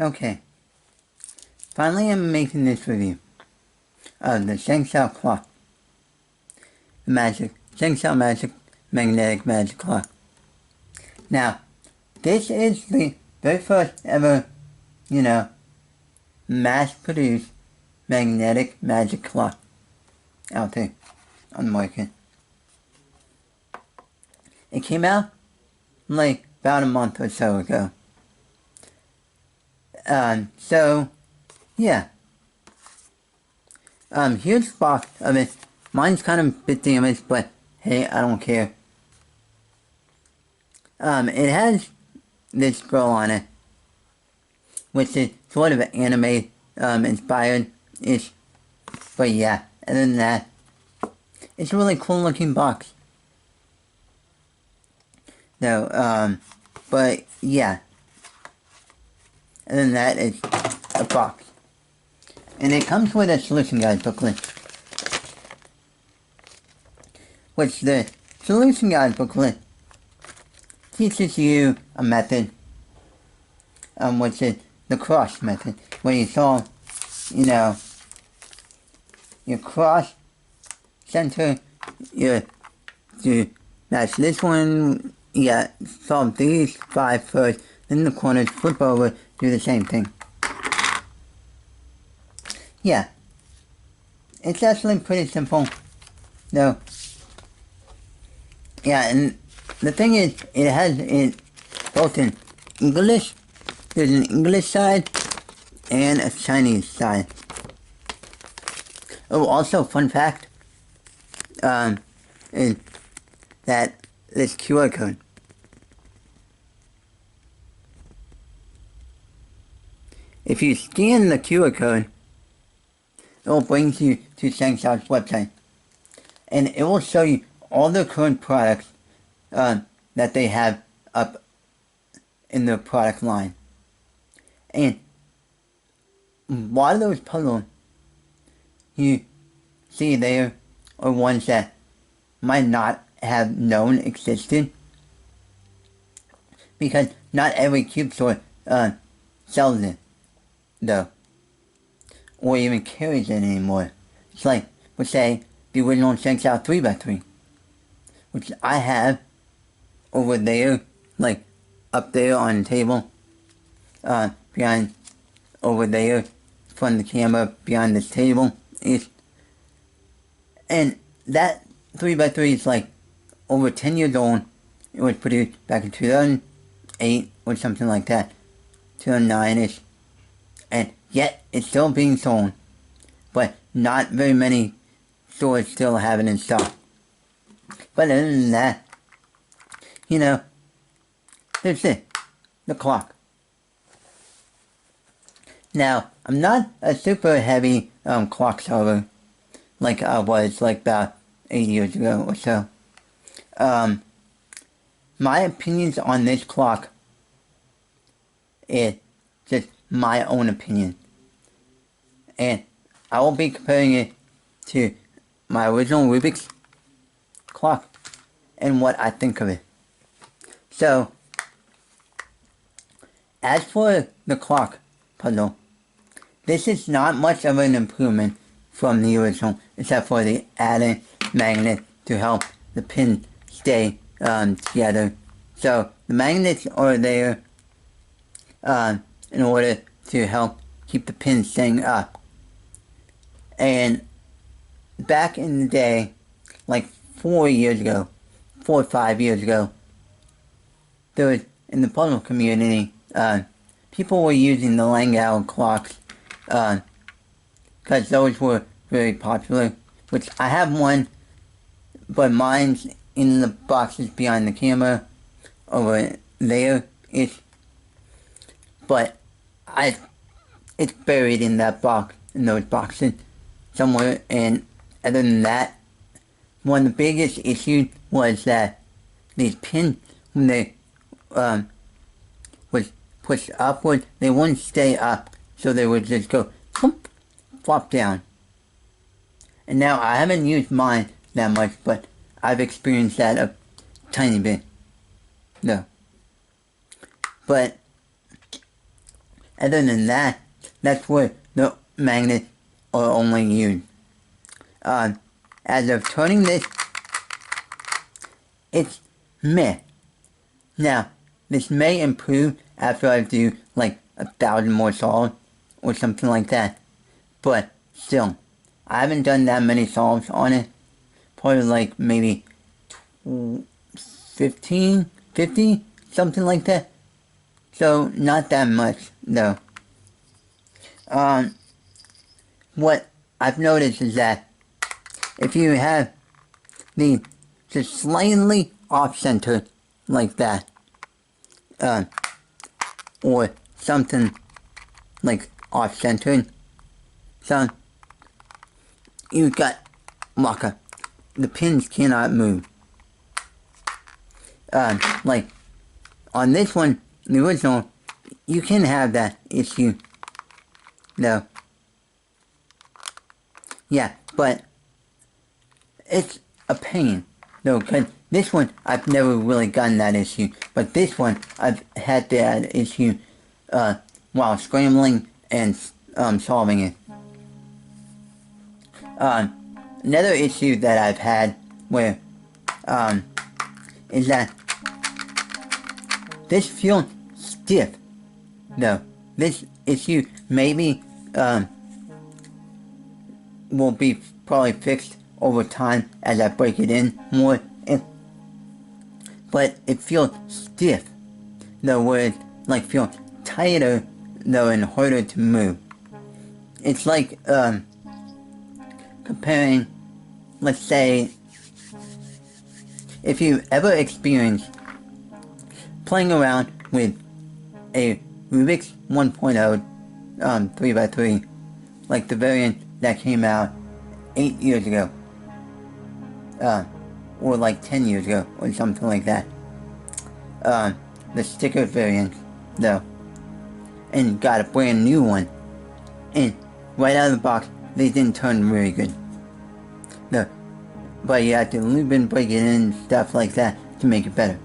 Okay, finally I'm making this review of the ShengShou clock. The ShengShou magic magnetic magic clock. Now, this is the very first ever, mass-produced magnetic magic clock out there on the market. It came out like about a month or so ago. So, yeah. Here's the box of it. Mine's kind of a bit damaged, but hey, I don't care. It has this girl on it, which is sort of anime, inspired-ish. But yeah, other than that, it's a really cool looking box. No, but yeah. Other than that, it's a box. And it comes with a solution guide booklet. Which the solution guide booklet teaches you a method, which is the cross method, where you solve, your cross center, you match this one, solve these 5 first, then the corners, flip over, do the same thing. Yeah, it's actually pretty simple, though. Yeah, and the thing is, it has it both in English, there's an English side, and a Chinese side. Oh, also, fun fact, is that this QR code. If you scan the QR code, it will bring you to ShengShou's website, and it will show you all the current products that they have up in their product line. And a lot of those puzzles you see there are ones that might not have known existed, because not every cube store sells it, though, or even carries it anymore. It's like, let's say, the original ShengShou 3x3, which I have over there, like up there on the table, behind, over there, front of the camera, behind this table, and that 3x3 is like over 10 years old. It was produced back in 2008 or something like that, 2009-ish, and yet it's still being sold, but not very many stores still have it in stock. But other than that, there's it, the clock. Now, I'm not a super heavy clock solver like I was like about 8 years ago or so. My opinions on this clock is just my own opinion. And I will be comparing it to my original Rubik's clock and what I think of it. So, as for the clock puzzle, this is not much of an improvement from the original, except for the added magnet to help the pin stay together. So, the magnets are there in order to help keep the pin staying up. And back in the day, like 4 or 5 years ago, there was, in the puzzle community, people were using the Langau clocks, because those were very popular, which I have one, but mine's in the boxes behind the camera, over there-ish, but it's buried in that box, in those boxes, somewhere. And other than that, one of the biggest issues was that these pins, when they was pushed upward, they wouldn't stay up, so they would just go thump, flop down. And now I haven't used mine that much, but I've experienced that a tiny bit. No. But other than that, that's where the magnets are only used. As of turning this, it's meh. Now, this may improve after I do like 1,000 more solves or something like that. But still, I haven't done that many solves on it. Probably like maybe 15, 50, something like that. So not that much though. What I've noticed is that if you have the just slightly off-center like that, or something like off-centered, so you've got lockup. The pins cannot move. Like on this one, the original, you can have that issue. No. Yeah, but it's a pain. No, because this one, I've never really gotten that issue. But this one, I've had that issue while scrambling and solving it. Another issue that I've had where is that this feels stiff. No, this issue maybe will be probably fixed over time as I break it in more. But it feels stiff, though, where it like feels tighter though and harder to move. It's like comparing, let's say, if you ever experienced playing around with a Rubik's 1.0 3x3, like the variant that came out 8 years ago, or like 10 years ago, or something like that. The sticker variant, though, and got a brand new one, and right out of the box, they didn't turn very good. No, but you have to lube and break it in and stuff like that to make it better.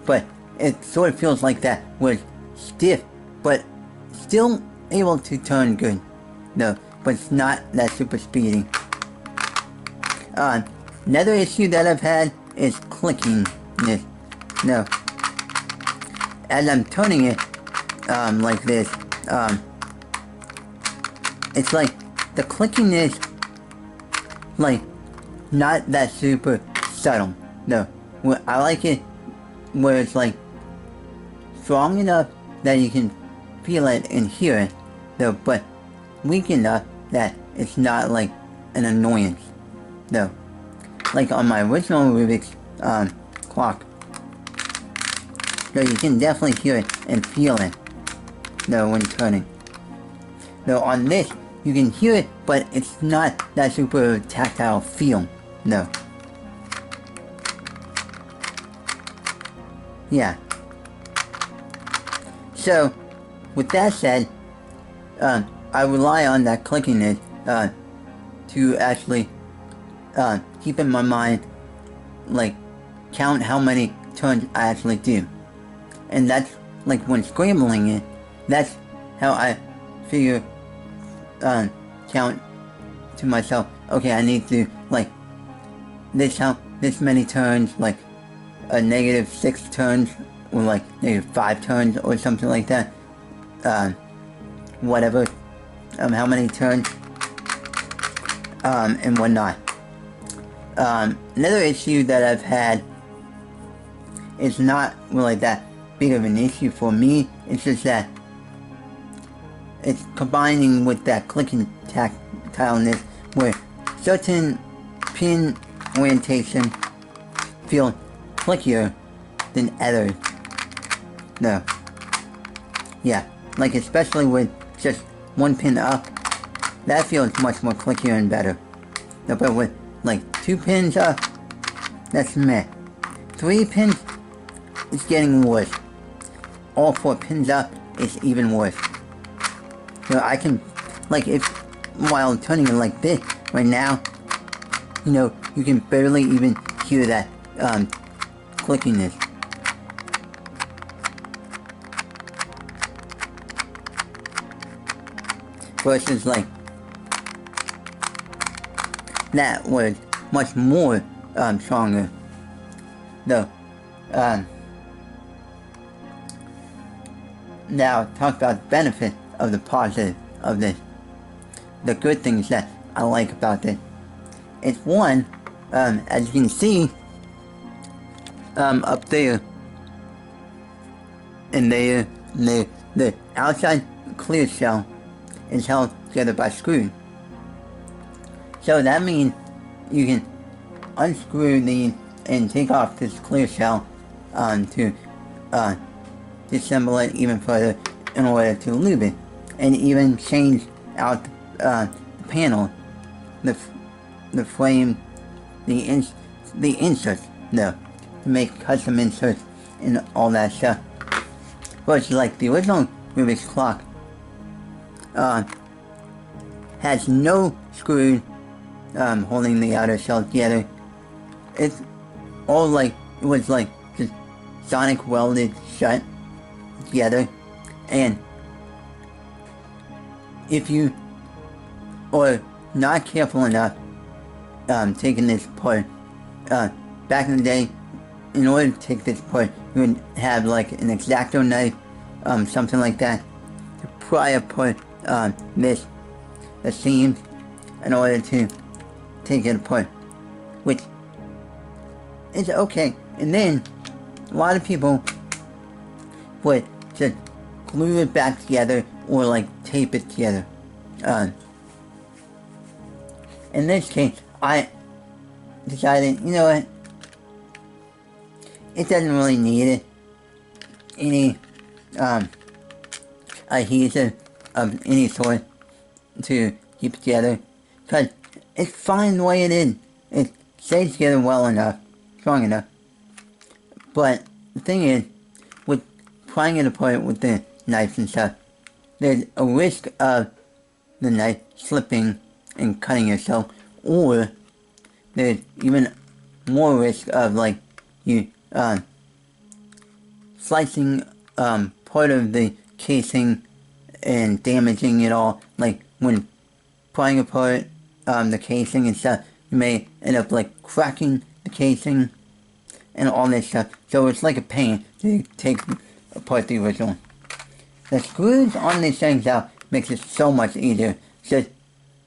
But it sort of feels like that, where it's stiff, but still able to turn good. No, but it's not that super speedy. Another issue that I've had is clicking this. No. As I'm turning it, like this, it's like, the clicking is, like, not that super subtle. No. I like it where it's like, strong enough that you can feel it and hear it, though, but weak enough that it's not like an annoyance, though. Like on my original Rubik's clock, though you can definitely hear it and feel it, though, when turning. Though on this, you can hear it, but it's not that super tactile feel, no. Yeah. So, with that said, I rely on that clickiness to actually keep in my mind, like, count how many turns I actually do. And that's, like, when scrambling it, that's how I figure, count to myself, okay, I need to, like, this many turns, like, a -6 turns, or like -5 turns, or something like that. Whatever, how many turns, and whatnot. Another issue that I've had is not really that big of an issue for me, it's just that it's combining with that clicking tactileness where certain pin orientation feel clickier than others. No. Yeah, like especially with just one pin up, that feels much more clickier and better. No, but with like 2 pins up, that's meh. 3 pins, it's getting worse. All 4 pins up, it's even worse. So I can, like, if while turning it like this right now, you know, you can barely even hear that clickiness. versus like that was much more stronger. Though, now talk about the benefit of the positive of this. The good things that I like about this. It's one, as you can see, up there, and there, the outside clear shell is held together by screws. So that means you can unscrew these and take off this clear shell to disassemble it even further in order to lube it, and even change out the panel, the frame, the inserts, to make custom inserts and all that stuff. Versus like the original Rubik's clock has no screws holding the outer shell together. It's all like, it was like just sonic welded shut together. And if you are not careful enough taking this apart, back in the day, in order to take this apart, you would have like an X-Acto knife, something like that, to pry apart the seams in order to take it apart, which is okay. And then a lot of people would just glue it back together or like tape it together. In this case, I decided, you know what, it doesn't really need any adhesive of any sort to keep it together, because it's fine the way it is. It stays together well enough, strong enough. But the thing is, with prying it apart with the knives and stuff, there's a risk of the knife slipping and cutting yourself, or there's even more risk of like you slicing part of the casing and damaging it all. Like when prying apart the casing and stuff, you may end up like cracking the casing and all this stuff. So it's like a pain to take apart the original. The screws on this ShengShou makes it so much easier. It's just a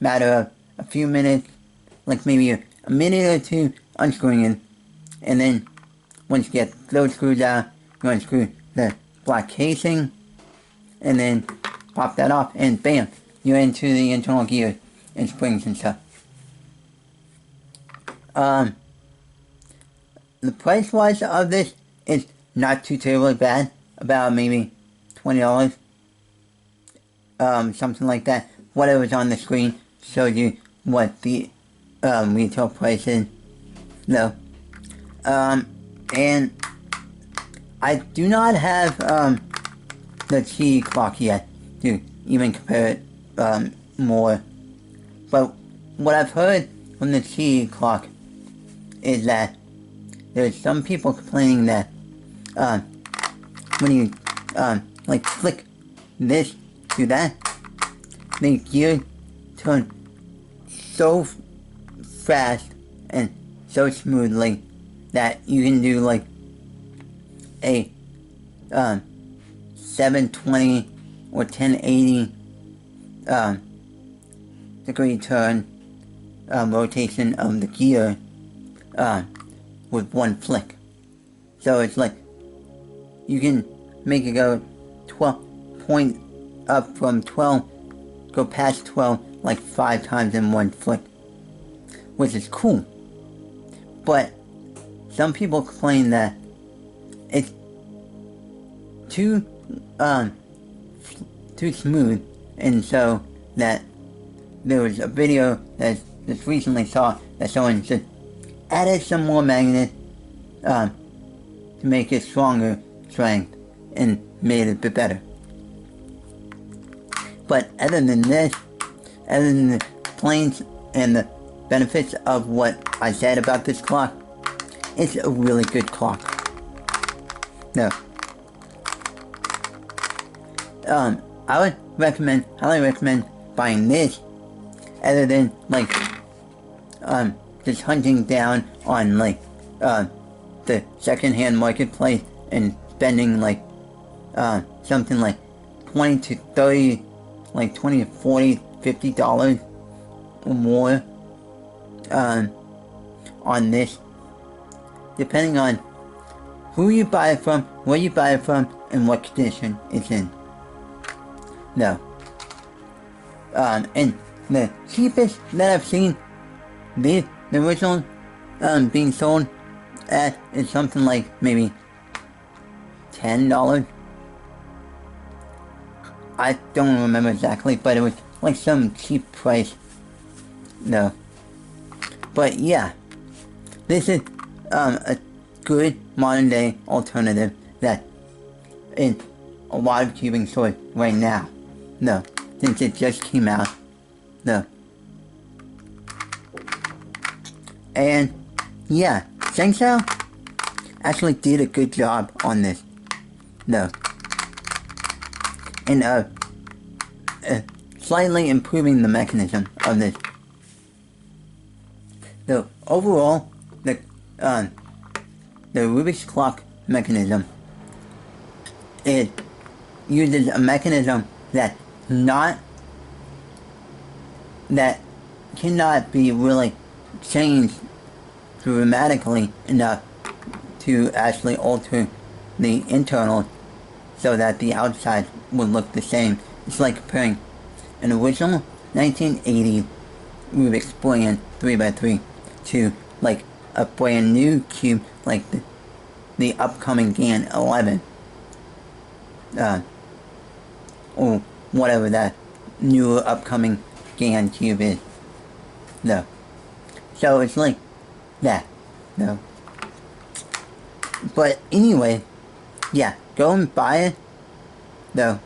matter of a few minutes, like maybe a minute or two unscrewing it, and then once you get those screws out, you unscrew the black casing, and then pop that off, and bam, you're into the internal gears and springs and stuff. The price wise of this is not too terribly bad, about maybe $20, something like that. Whatever's on the screen shows you what the retail price is, though. And I do not have the Qi clock yet to even compare it more. But what I've heard from the Qi clock is that there's some people complaining that when you like flick this to that, the gear turn so fast and so smoothly that you can do like a 720 or 1080 degree turn rotation of the gear with one flick. So it's like you can make it go 12 point up from 12, go past 12 like 5 times in one flick, which is cool. But some people complain that it's too smooth, and so that there was a video that just recently saw that someone just added some more magnets to make it stronger strength and made it a bit better. But other than this, other than the complaints and the benefits of what I said about this clock, it's a really good clock. No. I would highly recommend buying this, other than like just hunting down on like the secondhand marketplace and spending like something like 20 to 30, like 20 to 40, $50 or more on this, depending on who you buy it from, where you buy it from, and what condition it's in. No. And the cheapest that I've seen the original being sold at is something like maybe $10. I don't remember exactly, but it was like some cheap price. No. But yeah, this is a good modern day alternative that in a lot of cubing stores right now. No, since it just came out. No. And yeah, ShengShou actually did a good job on this. No. And slightly improving the mechanism of this. So overall, the Rubik's clock mechanism, it uses a mechanism that cannot be really changed dramatically enough to actually alter the internal so that the outside would look the same. It's like comparing an original 1980 Rubik's brand 3x3 to like a brand new cube like the upcoming GAN 11 or whatever that new upcoming GAN cube is. No. So it's like that. No. But anyway, yeah, go and buy it. Though